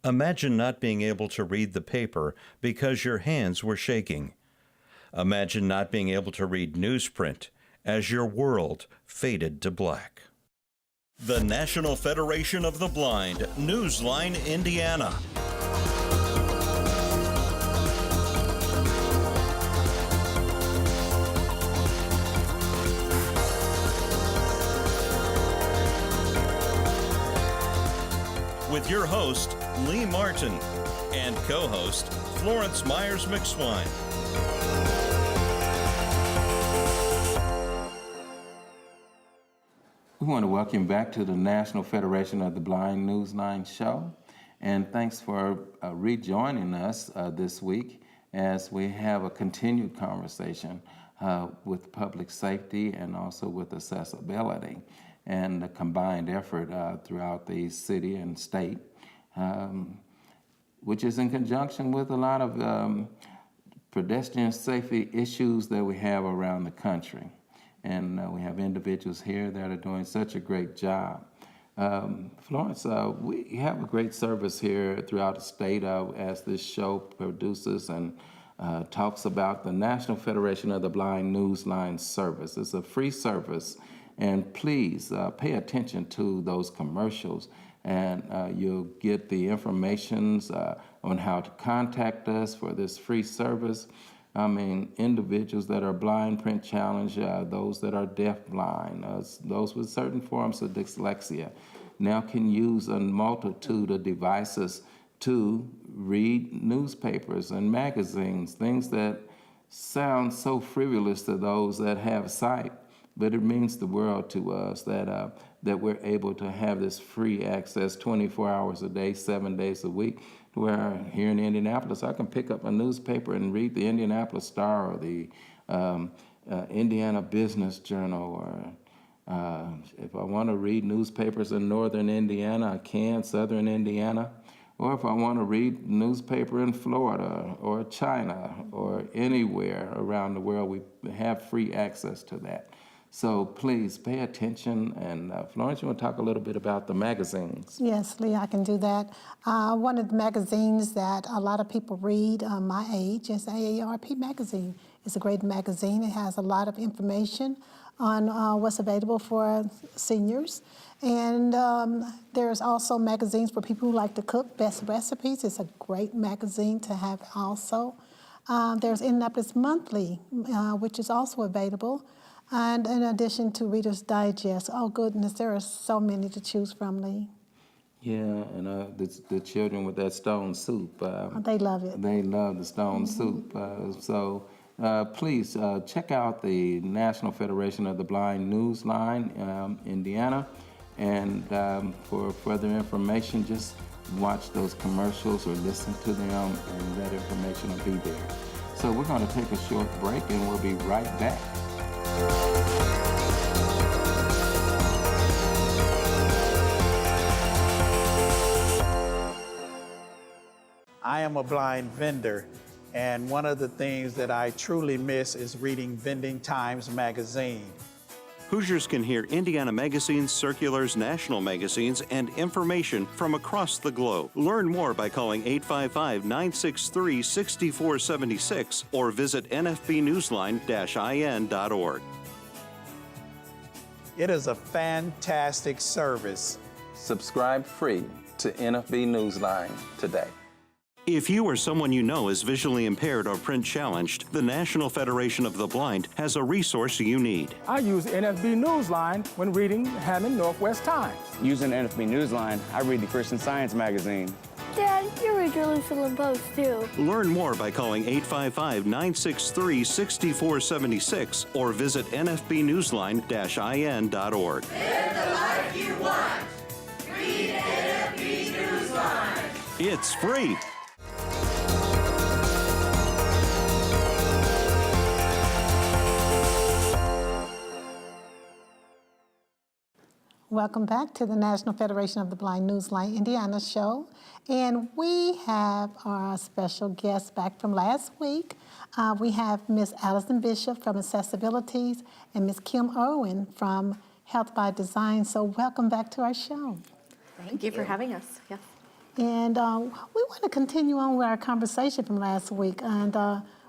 Imagine not being able to read the paper because your hands were shaking. Imagine not being able to read newsprint as your world faded to black. The National Federation of the Blind, Newsline, Indiana. With your host, Lee Martin, and co-host, Florence Myers-McSwine. We want to welcome you back to the National Federation of the Blind Newsline show. And thanks for rejoining us this week as we have a continued conversation with public safety and also with accessibility and the combined effort throughout the city and state, which is in conjunction with a lot of pedestrian safety issues that we have around the country. And we have individuals here that are doing such a great job. Florence, we have a great service here throughout the state as this show produces and talks about the National Federation of the Blind Newsline service. It's a free service, and please pay attention to those commercials, and you'll get the information on how to contact us for this free service. I mean, individuals that are blind, print challenged, those that are deaf-blind, those with certain forms of dyslexia, now can use a multitude of devices to read newspapers and magazines, things that sound so frivolous to those that have sight, but it means the world to us that we're able to have this free access 24 hours a day, 7 days a week, where here in Indianapolis, I can pick up a newspaper and read the Indianapolis Star or the Indiana Business Journal, or if I want to read newspapers in northern Indiana, I can, southern Indiana, or if I want to read newspaper in Florida or China or anywhere around the world, we have free access to that. So please pay attention. And Florence, you want to talk a little bit about the magazines? Yes, Lee, I can do that. One of the magazines that a lot of people read my age is AARP magazine. It's a great magazine. It has a lot of information on what's available for seniors. And there's also magazines for people who like to cook, Best Recipes. It's a great magazine to have also. There's Indianapolis Monthly, which is also available. And in addition to Reader's Digest, oh goodness, there are so many to choose from, Lee. Yeah, and the children with that stone soup. They love it. They love the stone soup. So please check out the National Federation of the Blind Newsline, Indiana. And for further information, just watch those commercials or listen to them, and that information will be there. So we're going to take a short break, and we'll be right back. I am a blind vendor, and one of the things that I truly miss is reading Vending Times magazine. Hoosiers can hear Indiana magazines, circulars, national magazines, and information from across the globe. Learn more by calling 855-963-6476 or visit nfbnewsline-in.org. It is a fantastic service. Subscribe free to NFB Newsline today. If you or someone you know is visually impaired or print challenged, the National Federation of the Blind has a resource you need. I use NFB Newsline when reading Hammond Northwest Times. Using NFB Newsline, I read the Christian Science magazine. Dad, you read your Jerusalem Post too. Learn more by calling 855-963-6476 or visit nfbnewsline-in.org. Live the life you want. Read NFB Newsline. It's free. Welcome back to the National Federation of the Blind Newsline Indiana show. And we have our special guest back from last week. We have Miss Allison Bishop from Accessibilities and Miss Kim Irwin from Health by Design. So welcome back to our show. Thank you for having us. Yes. And we want to continue on with our conversation from last week. And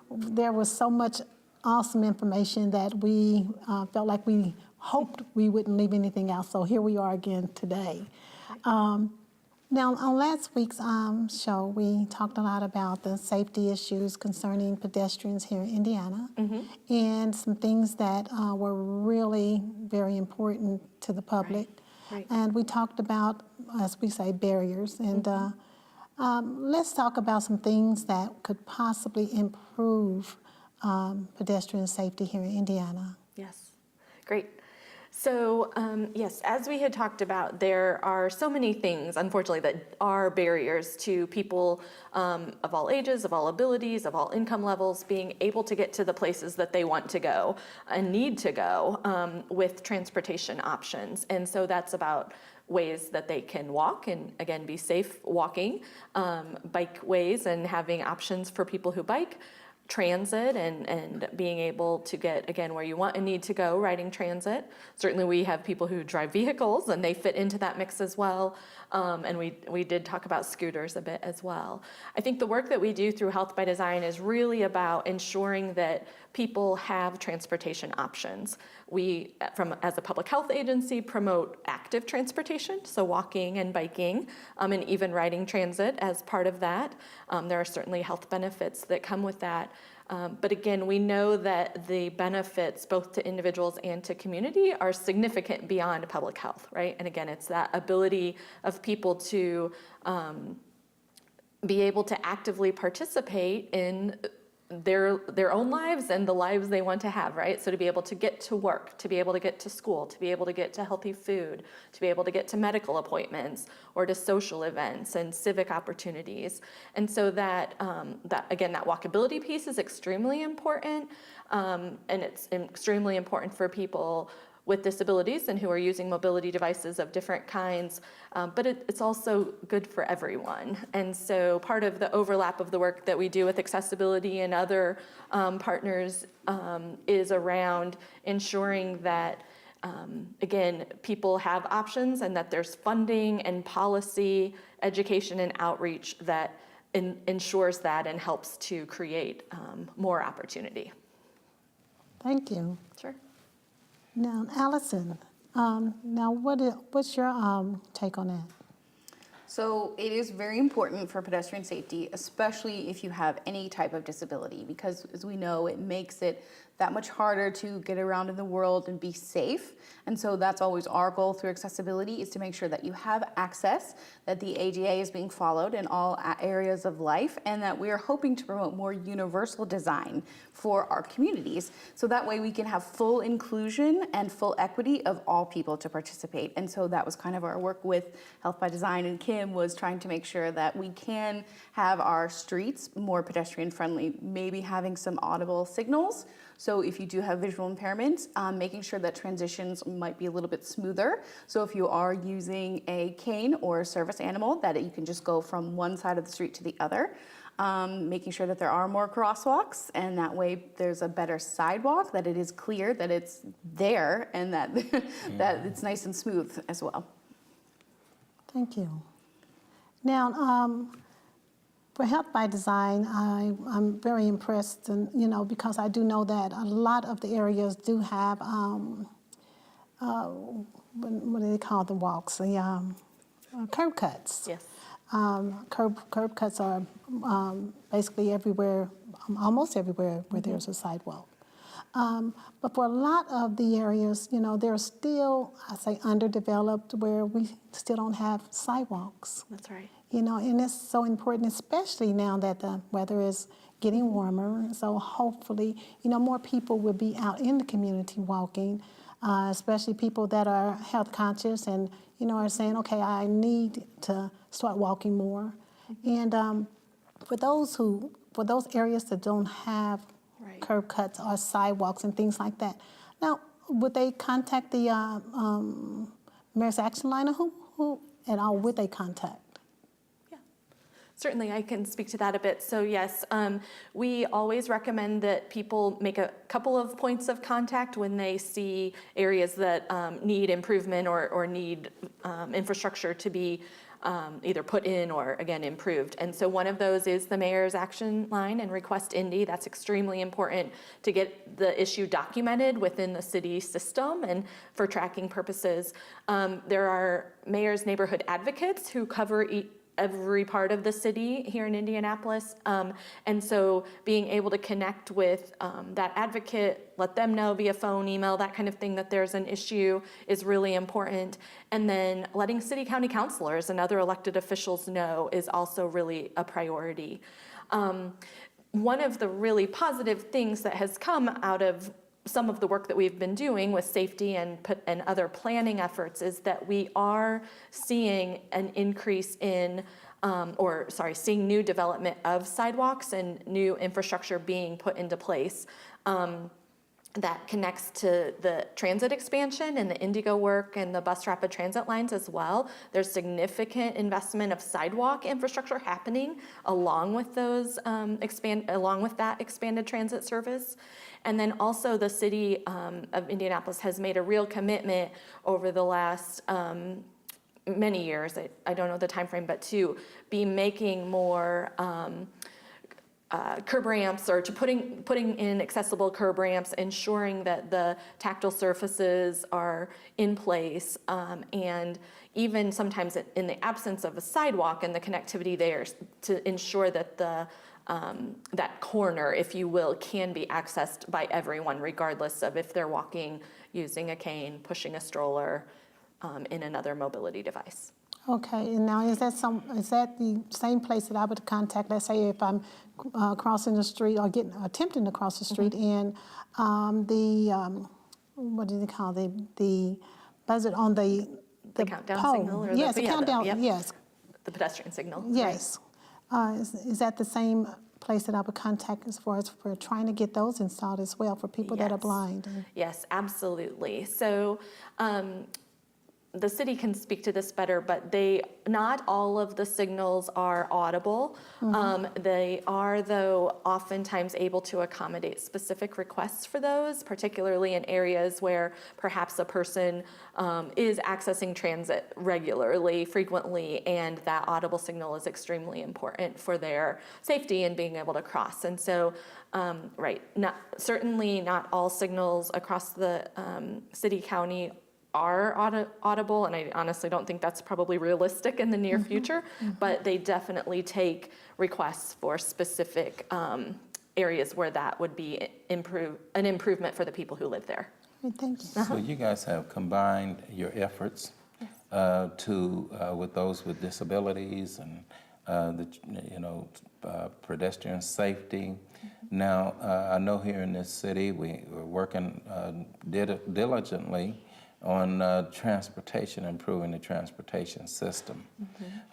there was so much awesome information that we felt like we hoped we wouldn't leave anything out. So here we are again today. Now, on last week's show, we talked a lot about the safety issues concerning pedestrians here in Indiana, and some things that were really very important to the public. Right. And we talked about, as we say, barriers. And let's talk about some things that could possibly improve pedestrian safety here in Indiana. Yes, great. So yes, as we had talked about, there are so many things, unfortunately, that are barriers to people of all ages, of all abilities, of all income levels, being able to get to the places that they want to go and need to go with transportation options. And so that's about ways that they can walk and, again, be safe walking, bike ways and having options for people who bike, transit and being able to get, again, where you want and need to go, riding transit. Certainly we have people who drive vehicles and they fit into that mix as well. And we did talk about scooters a bit as well. I think the work that we do through Health by Design is really about ensuring that people have transportation options. We, as a public health agency, promote active transportation, so walking and biking, and even riding transit as part of that. There are certainly health benefits that come with that. But again, we know that the benefits both to individuals and to community are significant beyond public health, right? And again, it's that ability of people to be able to actively participate in their own lives and the lives they want to have, right? So to be able to get to work, to be able to get to school, to be able to get to healthy food, to be able to get to medical appointments or to social events and civic opportunities. And so that again, that walkability piece is extremely important, and it's extremely important for people with disabilities and who are using mobility devices of different kinds, but it's also good for everyone. And so part of the overlap of the work that we do with accessibility and other partners is around ensuring that, again, people have options and that there's funding and policy, education and outreach that ensures that and helps to create more opportunity. Thank you. Sure. Now, Allison, now what's your take on that? So it is very important for pedestrian safety, especially if you have any type of disability, because as we know, it makes it that much harder to get around in the world and be safe. And so that's always our goal through accessibility, is to make sure that you have access, that the ADA is being followed in all areas of life, and that we are hoping to promote more universal design for our communities. So that way we can have full inclusion and full equity of all people to participate. And so that was kind of our work with Health by Design, and Kim was trying to make sure that we can have our streets more pedestrian friendly, maybe having some audible signals. So if you do have visual impairments, making sure that transitions might be a little bit smoother. So if you are using a cane or a service animal, that you can just go from one side of the street to the other. Making sure that there are more crosswalks, and that way there's a better sidewalk, that it is clear that it's there, and that, that it's nice and smooth as well. Thank you. Now, for Health by Design, I'm very impressed, and because I do know that a lot of the areas do have what do they call the walks? The curb cuts. Yes. Curb cuts are basically everywhere, almost everywhere where there's a sidewalk. But for a lot of the areas, they're still, I say, underdeveloped, where we still don't have sidewalks. That's right. And it's so important, especially now that the weather is getting warmer. So hopefully, more people will be out in the community walking, especially people that are health conscious and, are saying, okay, I need to start walking more. And for those areas that don't have curb cuts or sidewalks and things like that, now, would they contact the Mayor's Action Line, or who at all would they contact? Certainly, I can speak to that a bit. So yes, we always recommend that people make a couple of points of contact when they see areas that need improvement or need infrastructure to be either put in or, again, improved. And so one of those is the mayor's action line and Request Indy. That's extremely important to get the issue documented within the city system and for tracking purposes. There are mayor's neighborhood advocates who cover every part of the city here in Indianapolis. And so being able to connect with that advocate, let them know via phone, email, that kind of thing, that there's an issue is really important. And then letting city county councilors and other elected officials know is also really a priority. One of the really positive things that has come out of some of the work that we've been doing with safety and other planning efforts is that we are seeing an increase in, seeing new development of sidewalks and new infrastructure being put into place. That connects to the transit expansion and the Indigo work and the bus rapid transit lines as well. There's significant investment of sidewalk infrastructure happening along with those along with that expanded transit service. And then also the city of Indianapolis has made a real commitment over the last many years, I don't know the time frame, but to be making more curb ramps, or to putting in accessible curb ramps, ensuring that the tactile surfaces are in place, and even sometimes in the absence of a sidewalk and the connectivity there, to ensure that that corner, if you will, can be accessed by everyone, regardless of if they're walking, using a cane, pushing a stroller, in another mobility device. Okay, and now is that the same place that I would contact? Let's say if I'm crossing the street or attempting to cross the street, and what do they call the buzzer on the countdown pole. signal, or yes, the countdown. yep. Yes, The pedestrian signal. yes. Is that the same place that I would contact as far as for trying to get those installed as well for people that are Yes. blind? Yes, absolutely. So the city can speak to this better, but not all of the signals are audible. They are, though, oftentimes able to accommodate specific requests for those, particularly in areas where perhaps a person is accessing transit regularly, frequently, and that audible signal is extremely important for their safety and being able to cross. And so, certainly not all signals across the city, county are audible, and I honestly don't think that's probably realistic in the near future, but they definitely take requests for specific areas where that would be an improvement for the people who live there. Thank you. So you guys have combined your efforts with those with disabilities and pedestrian safety. Now, I know here in this city we're working diligently on transportation, improving the transportation system.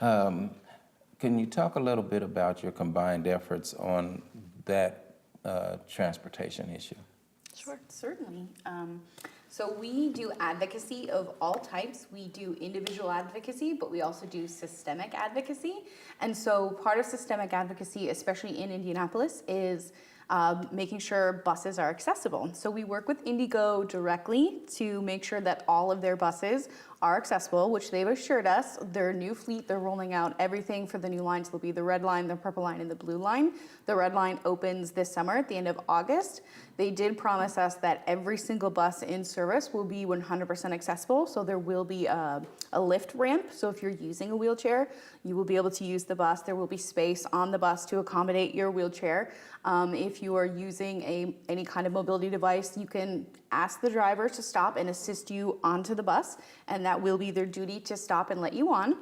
Can you talk a little bit about your combined efforts on that transportation issue? Sure, certainly. So we do advocacy of all types. We do individual advocacy, but we also do systemic advocacy. And so part of systemic advocacy, especially in Indianapolis, is making sure buses are accessible. So we work with Indigo directly to make sure that all of their buses are accessible, which they've assured us. Their new fleet, they're rolling out everything for the new lines. There'll be the red line, the purple line, and the blue line. The red line opens this summer at the end of August. They did promise us that every single bus in service will be 100% accessible. So there will be a lift ramp. So if you're using a wheelchair, you will be able to use the bus. There will be space on the bus to accommodate your wheelchair. If you are using any kind of mobility device, you can ask the driver to stop and assist you onto the bus, and that will be their duty to stop and let you on.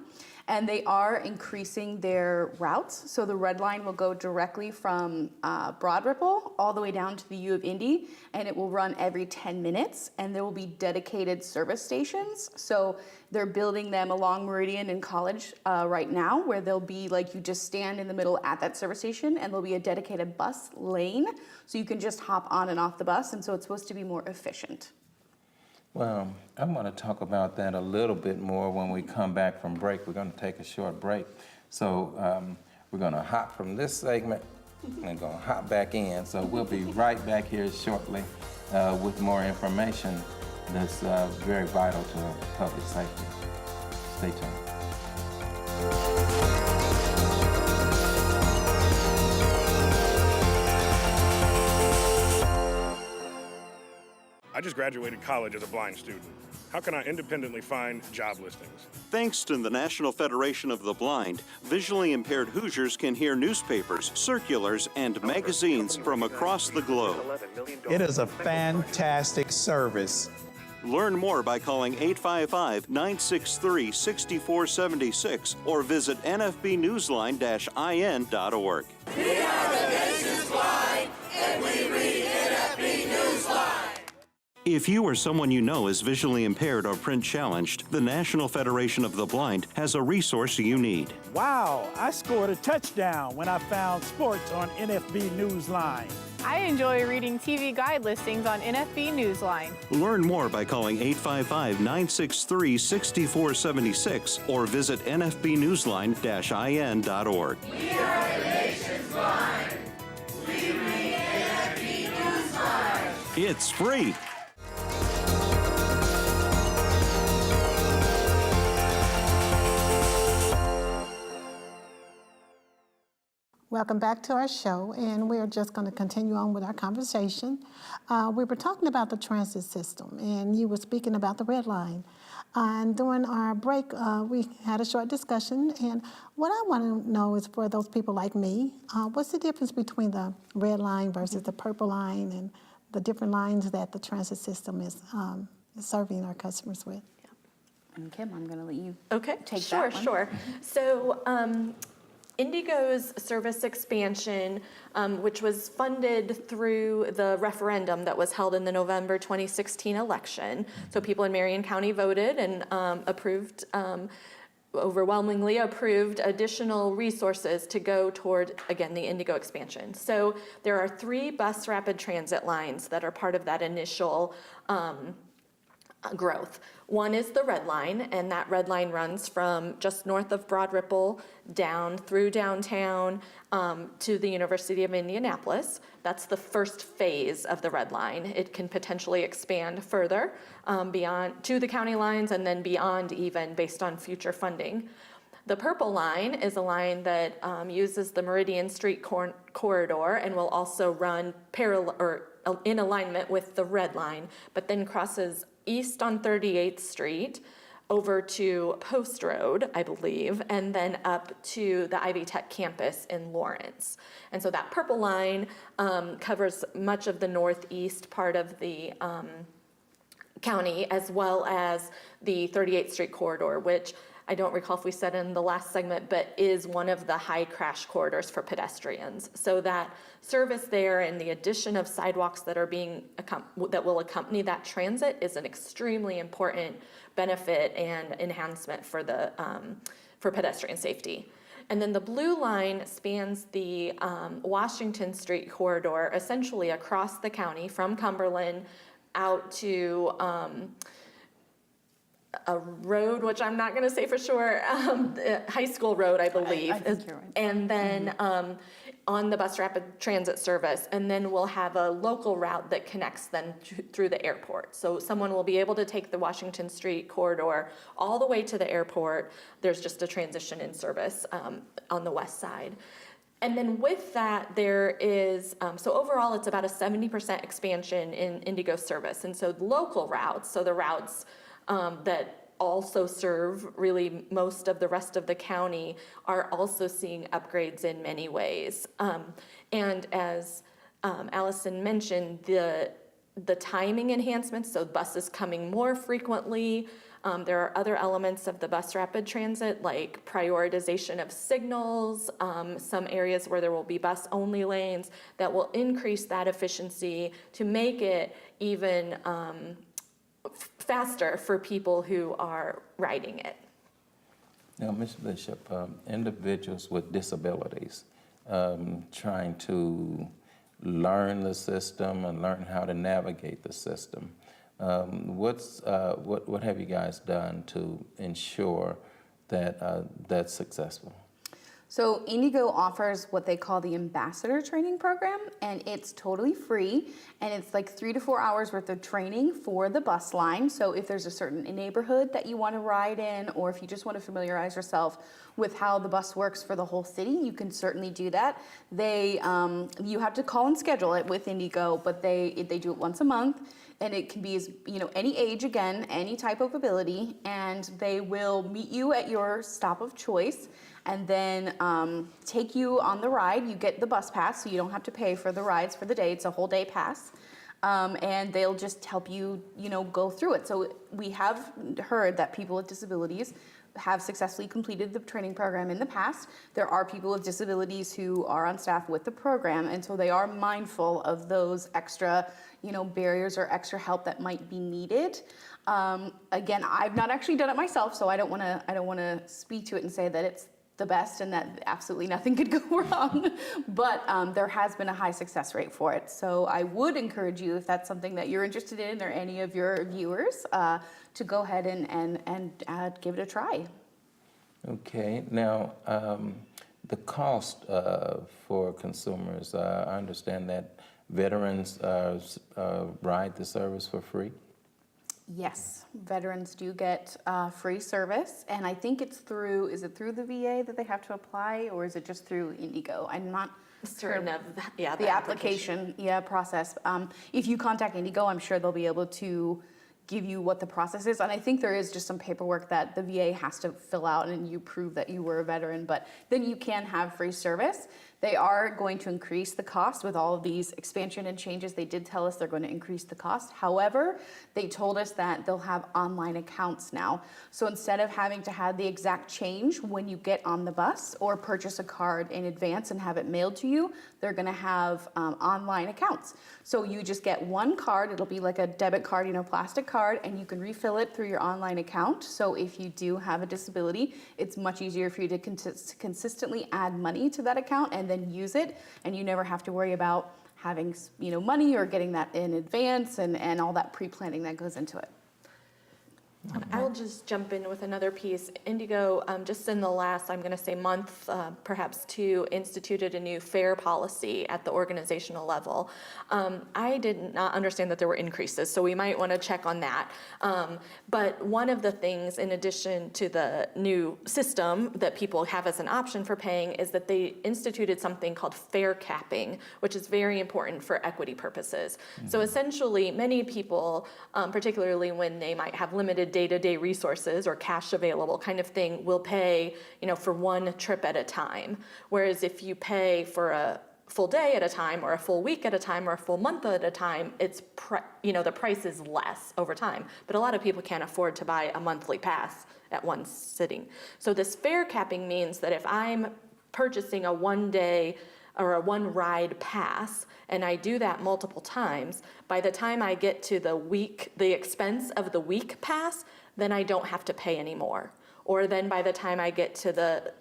And they are increasing their routes. So the red line will go directly from Broad Ripple all the way down to the U of Indy, and it will run every 10 minutes, and there will be dedicated service stations. So they're building them along Meridian and College right now, where they'll be like you just stand in the middle at that service station, and there'll be a dedicated bus lane, so you can just hop on and off the bus, and so it's supposed to be more efficient. Well, I'm going to talk about that a little bit more when we come back from break. We're going to take a short break. So we're going to hop from this segment and going to hop back in. So we'll be right back here shortly with more information that's very vital to public safety. Stay tuned. I just graduated college as a blind student. How can I independently find job listings? Thanks to the National Federation of the Blind, visually impaired Hoosiers can hear newspapers, circulars, and magazines from across the globe. It is a fantastic service. Learn more by calling 855-963-6476 or visit nfbnewsline-in.org. We are the nation's blind, and we read NFB Newsline. If you or someone you know is visually impaired or print challenged, the National Federation of the Blind has a resource you need. Wow, I scored a touchdown when I found sports on NFB Newsline. I enjoy reading TV guide listings on NFB Newsline. Learn more by calling 855-963-6476 or visit nfbnewsline-in.org. We are the nation's blind. We read NFB Newsline. It's free. Welcome back to our show, and we're just going to continue on with our conversation. We were talking about the transit system, and you were speaking about the Red Line. And during our break, we had a short discussion, and what I want to know is for those people like me, what's the difference between the Red Line versus the Purple Line and the different lines that the transit system is serving our customers with? And Kim, I'm going to let you take Sure, that one. sure. So Indigo's service expansion, which was funded through the referendum that was held in the November 2016 election. So people in Marion County voted and approved, overwhelmingly approved additional resources to go toward, again, the Indigo expansion. So there are 3 bus rapid transit lines that are part of that initial growth. One is the Red Line, and that Red Line runs from just north of Broad Ripple down through downtown to the University of Indianapolis. That's the first phase of the Red Line. It can potentially expand further beyond to the county lines and then beyond even based on future funding. The Purple Line is a line that uses the Meridian Street corridor and will also run parallel or in alignment with the Red Line, but then crosses east on 38th Street over to Post Road, I believe, and then up to the Ivy Tech campus in Lawrence. And so that Purple Line covers much of the northeast part of the county, as well as the 38th Street corridor, which I don't recall if we said in the last segment, but is one of the high crash corridors for pedestrians. So that service there and the addition of sidewalks that are that will accompany that transit is an extremely important benefit and enhancement for the for pedestrian safety. And then the blue line spans the Washington Street corridor, essentially across the county from Cumberland out to a road, which I'm not going to say for sure, High School Road, I believe. I think you're right. And then on the bus rapid transit service, and then we'll have a local route that connects then through the airport. So someone will be able to take the Washington Street corridor all the way to the airport. There's just a transition in service on the west side. And then with that, there is, so overall, it's about a 70% expansion in Indigo service. And so local routes, so the routes that also serve really most of the rest of the county are also seeing upgrades in many ways. And as Allison mentioned, the timing enhancements, so buses coming more frequently. There are other elements of the bus rapid transit like prioritization of signals, some areas where there will be bus only lanes that will increase that efficiency to make it even faster for people who are riding it. Now, Ms. Bishop, individuals with disabilities trying to learn the system and learn how to navigate the system. What have you guys done to ensure that that's successful? So Indigo offers what they call the ambassador training program, and it's totally free, and it's like 3 to 4 hours worth of training for the bus line. So if there's a certain neighborhood that you want to ride in, or if you just want to familiarize yourself with how the bus works for the whole city, you can certainly do that. You have to call and schedule it with Indigo, but they do it once a month. And it can be, any age, again, any type of ability, and they will meet you at your stop of choice and then take you on the ride. You get the bus pass, so you don't have to pay for the rides for the day. It's a whole day pass. And they'll just help you, go through it. So we have heard that people with disabilities have successfully completed the training program in the past. There are people with disabilities who are on staff with the program, and so they are mindful of those extra, barriers or extra help that might be needed. Again, I've not actually done it myself, so I don't want to speak to it and say that it's the best and that absolutely nothing could go wrong. But there has been a high success rate for it. So I would encourage you, if that's something that you're interested in, or any of your viewers, to go ahead and give it a try. Okay, now the cost for consumers, I understand that veterans ride the service for free? Yes, veterans do get free service, and I think is it through the VA that they have to apply, or is it just through Indigo? I'm not certain of the application process. If you contact Indigo, I'm sure they'll be able to give you what the process is, and I think there is just some paperwork that the VA has to fill out, and you prove that you were a veteran, but then you can have free service. They are going to increase the cost with all of these expansion and changes. They did tell us they're going to increase the cost. However, they told us that they'll have online accounts now. So instead of having to have the exact change when you get on the bus or purchase a card in advance and have it mailed to you, they're going to have online accounts. So you just get one card. It'll be like a debit card, plastic card, and you can refill it through your online account. So if you do have a disability, it's much easier for you to consistently add money to that account and then use it, and you never have to worry about having money or getting that in advance and all that pre-planning that goes into it. I'll just jump in with another piece. Indigo, just in the last, I'm going to say month, perhaps two, instituted a new fare policy at the organizational level. I did not understand that there were increases, so we might want to check on that. But one of the things, in addition to the new system that people have as an option for paying, is that they instituted something called fare capping, which is very important for equity purposes. Mm-hmm. So essentially, many people, particularly when they might have limited day-to-day resources or cash available kind of thing, will pay, for one trip at a time. Whereas if you pay for a full day at a time, or a full week at a time, or a full month at a time, it's the price is less over time. But a lot of people can't afford to buy a monthly pass at one sitting. So this fare capping means that if I'm purchasing a one-day or a one-ride pass, and I do that multiple times, by the time I get to the expense of the week pass, then I don't have to pay anymore. Or then by the time I get to the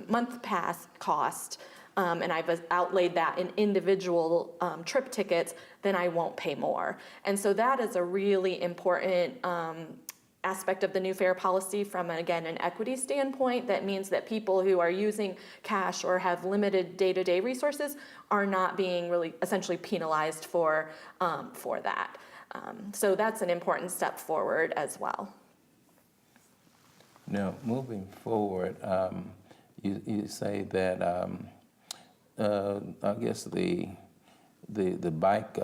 month pass cost, and I've outlaid that in individual trip tickets, then I won't pay more. And so that is a really important aspect of the new fare policy from, again, an equity standpoint. That means that people who are using cash or have limited day-to-day resources are not being really essentially penalized for that. So that's an important step forward as well. Now, moving forward, you say that I guess the bike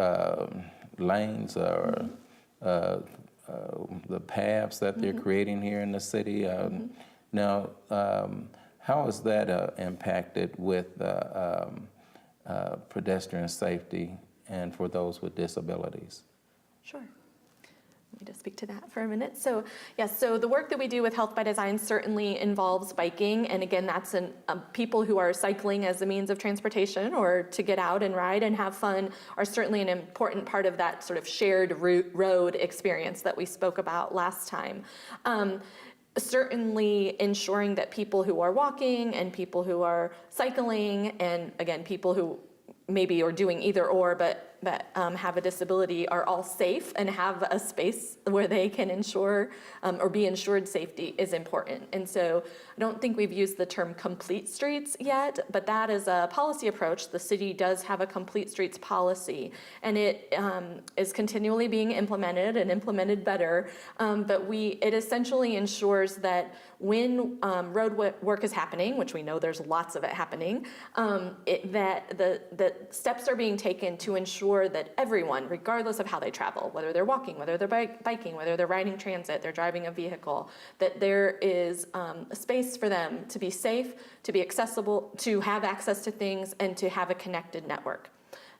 lanes are the paths that they're creating here in the city. Now, how is that impacted with pedestrian safety and for those with disabilities? Sure. Let me just speak to that for a minute. So yes, so the work that we do with Health by Design certainly involves biking, and again, that's people who are cycling as a means of transportation or to get out and ride and have fun are certainly an important part of that sort of shared road experience that we spoke about last time. Certainly ensuring that people who are walking and people who are cycling, and again, people who maybe are doing either or, but that have a disability are all safe and have a space where they can ensure or be ensured safety is important. And so I don't think we've used the term complete streets yet, but that is a policy approach. The city does have a complete streets policy, and it is continually being implemented and implemented better. But it essentially ensures that when road work is happening, which we know there's lots of it happening, that the steps are being taken to ensure that everyone, regardless of how they travel, whether they're walking, whether they're biking, whether they're riding transit, they're driving a vehicle, that there is a space for them to be safe, to be accessible, to have access to things, and to have a connected network.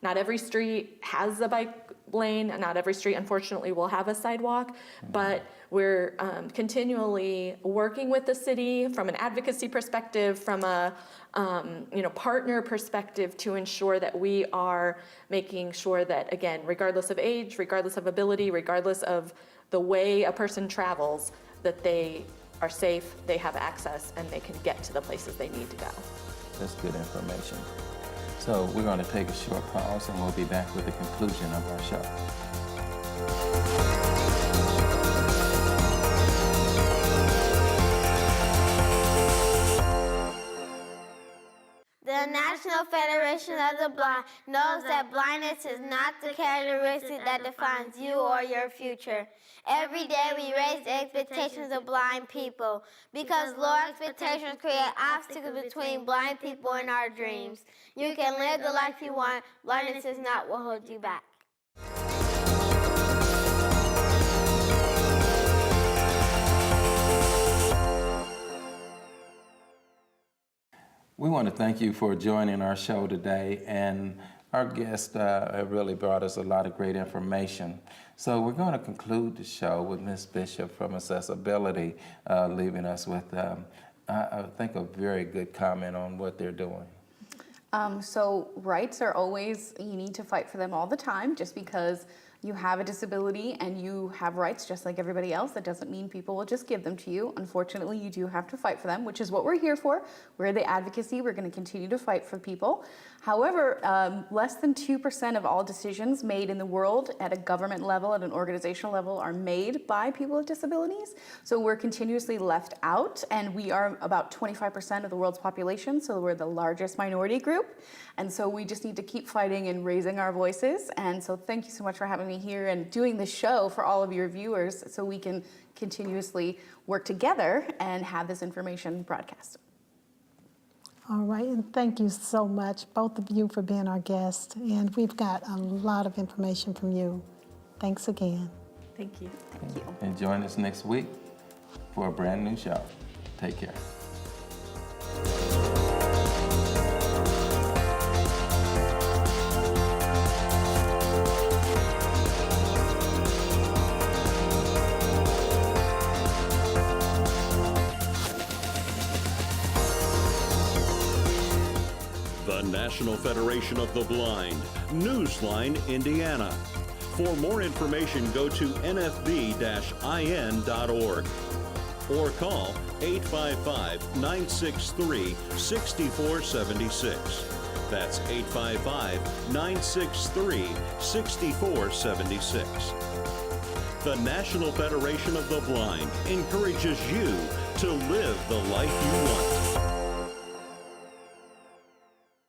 Not every street has a bike lane, and not every street, unfortunately, will have a sidewalk, but we're continually working with the city from an advocacy perspective, from a partner perspective, to ensure that we are making sure that, again, regardless of age, regardless of ability, regardless of the way a person travels, that they are safe, they have access, and they can get to the places they need to go. That's good information. So we're going to take a short pause, and we'll be back with the conclusion of our show. The National Federation of the Blind knows that blindness is not the characteristic that defines you or your future. Every day we raise the expectations of blind people because low expectations create obstacles between blind people and our dreams. You can live the life you want. Blindness is not what holds you back. We want to thank you for joining our show today, and our guest really brought us a lot of great information. So we're going to conclude the show with Ms. Bishop from Accessibility, leaving us with, I think, a very good comment on what they're doing. So rights are always, you need to fight for them all the time. Just because you have a disability and you have rights just like everybody else, that doesn't mean people will just give them to you. Unfortunately, you do have to fight for them, which is what we're here for. We're the advocacy. We're going to continue to fight for people. However, less than 2% of all decisions made in the world at a government level, at an organizational level, are made by people with disabilities. So we're continuously left out, and we are about 25% of the world's population, so we're the largest minority group. And so we just need to keep fighting and raising our voices. And so thank you so much for having me here and doing this show for all of your viewers so we can continuously work together and have this information broadcast. All right, and thank you so much, both of you, for being our guests. And we've got a lot of information from you. Thanks again. Thank you. Thank you. And join us next week for a brand new show. Take care. The National Federation of the Blind, Newsline, Indiana. For more information, go to nfb-in.org or call 855-963-6476. That's 855-963-6476. The National Federation of the Blind encourages you to live the life you want.